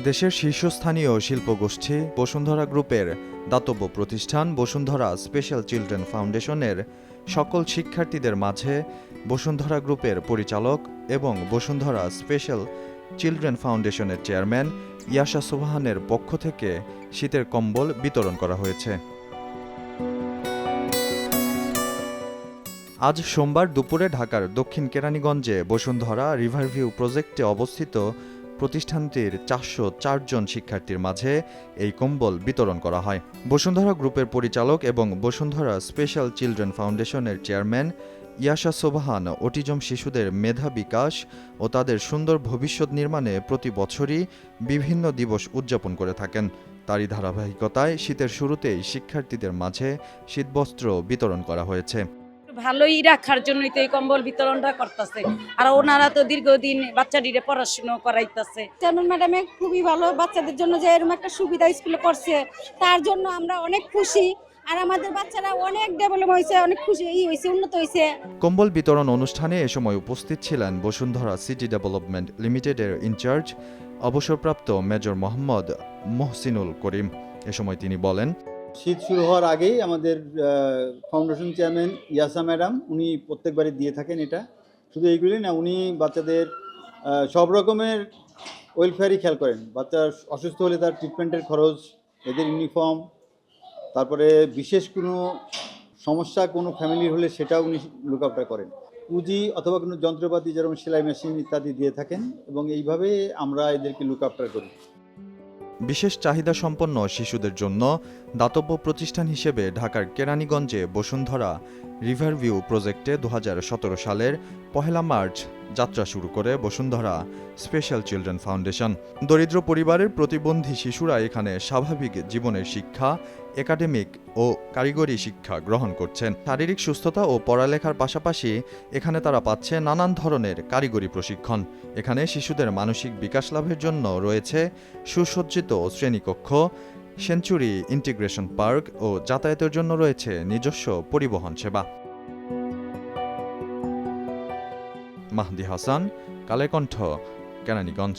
দেশের শীর্ষস্থানীয় শিল্পগোষ্ঠী বসুন্ধরা গ্রুপের দাতব্য প্রতিষ্ঠান বসুন্ধরা স্পেশাল চিলড্রেন ফাউন্ডেশনের সকল শিক্ষার্থীদের মাঝে বসুন্ধরা গ্রুপের পরিচালক এবং বসুন্ধরা স্পেশাল চিলড্রেন ফাউন্ডেশনের চেয়ারম্যান ইয়াশা সোবহানের পক্ষ থেকে শীতের কম্বল বিতরণ করা হয়েছে। আজ সোমবার দুপুরে ঢাকার দক্ষিণ কেরানীগঞ্জে বসুন্ধরা রিভারভিউ প্রজেক্টে অবস্থিত প্রতিষ্ঠানটির 404 জন শিক্ষার্থীর মাঝে এই কম্বল বিতরণ করা হয়। বসুন্ধরা গ্রুপের পরিচালক এবং বসুন্ধরা স্পেশাল চিলড্রেন ফাউন্ডেশনের চেয়ারম্যান ইয়াশা সোবহান অটিজম শিশুদের মেধা বিকাশ ও তাদের সুন্দর ভবিষ্যৎ নির্মাণে প্রতি বছরই বিভিন্ন দিবস উদযাপন করে থাকেন। তারই ধারাবাহিকতায় শীতের শুরুতেই শিক্ষার্থীদের মাঝে শীতবস্ত্র বিতরণ করা হয়েছে। ভালোই রাখার জন্যই তো এই কম্বল বিতরণটা করতেছে, আর ওনারা তো দীর্ঘদিন বাচ্চাটিরে পড়াশোনা করাইতেছে। চেয়ারম্যান ম্যাডামে খুবই ভালো বাচ্চাদের জন্য যে এরকম একটা সুবিধা স্কুলে করছে, তার জন্য আমরা অনেক খুশি। আর আমাদের বাচ্চারা অনেক ডেভেলপ হয়েছে, অনেক খুশি হয়েছে, উন্নত হয়েছে। কম্বল বিতরণ অনুষ্ঠানে এ সময় উপস্থিত ছিলেন বসুন্ধরা সিটি ডেভেলপমেন্ট লিমিটেডের ইনচার্জ অবসরপ্রাপ্ত মেজর মোহাম্মদ মহসিনুল করিম। এ সময় তিনি বলেন, শীত শুরু হওয়ার আগেই আমাদের ফাউন্ডেশন চেয়ারম্যান ইয়াসা ম্যাডাম উনি প্রত্যেকবারই দিয়ে থাকেন। এটা শুধু এইগুলি না, উনি বাচ্চাদের সব রকমের ওয়েলফেয়ারই খেয়াল করেন। বাচ্চা অসুস্থ হলে তার ট্রিটমেন্টের খরচ, এদের ইউনিফর্ম, তারপরে বিশেষ কোনো সমস্যা কোনো ফ্যামিলির হলে সেটাও উনি লুক আফটার করেন। পুঁজি অথবা কোনো যন্ত্রপাতি যেরকম সেলাই মেশিন ইত্যাদি দিয়ে থাকেন এবং এইভাবে আমরা এদেরকে লুক আফটার করি। বিশেষ চাহিদা সম্পন্ন শিশুদের জন্য দাতব্য প্রতিষ্ঠান হিসেবে ঢাকার কেরানীগঞ্জে বসুন্ধরা রিভারভিউ প্রজেক্টে 2017 সালের 1 মার্চ যাত্রা শুরু করে বসুন্ধরা স্পেশাল চিলড্রেন ফাউন্ডেশন। দরিদ্র পরিবারের প্রতিবন্ধী শিশুরা এখানে স্বাভাবিক জীবনের শিক্ষা, একাডেমিক ও কারিগরি শিক্ষা গ্রহণ করছেন। শারীরিক সুস্থতা ও পড়ালেখার পাশাপাশি এখানে তারা পাচ্ছে নানান ধরনের কারিগরি প্রশিক্ষণ। এখানে শিশুদের মানসিক বিকাশ লাভের জন্য রয়েছে সুসজ্জিত শ্রেণীকক্ষ, সেঞ্চুরি ইন্টিগ্রেশন পার্ক ও যাতায়াতের জন্য রয়েছে নিজস্ব পরিবহন সেবা। মাহদি হাসান, কালের কণ্ঠ, কেরানীগঞ্জ।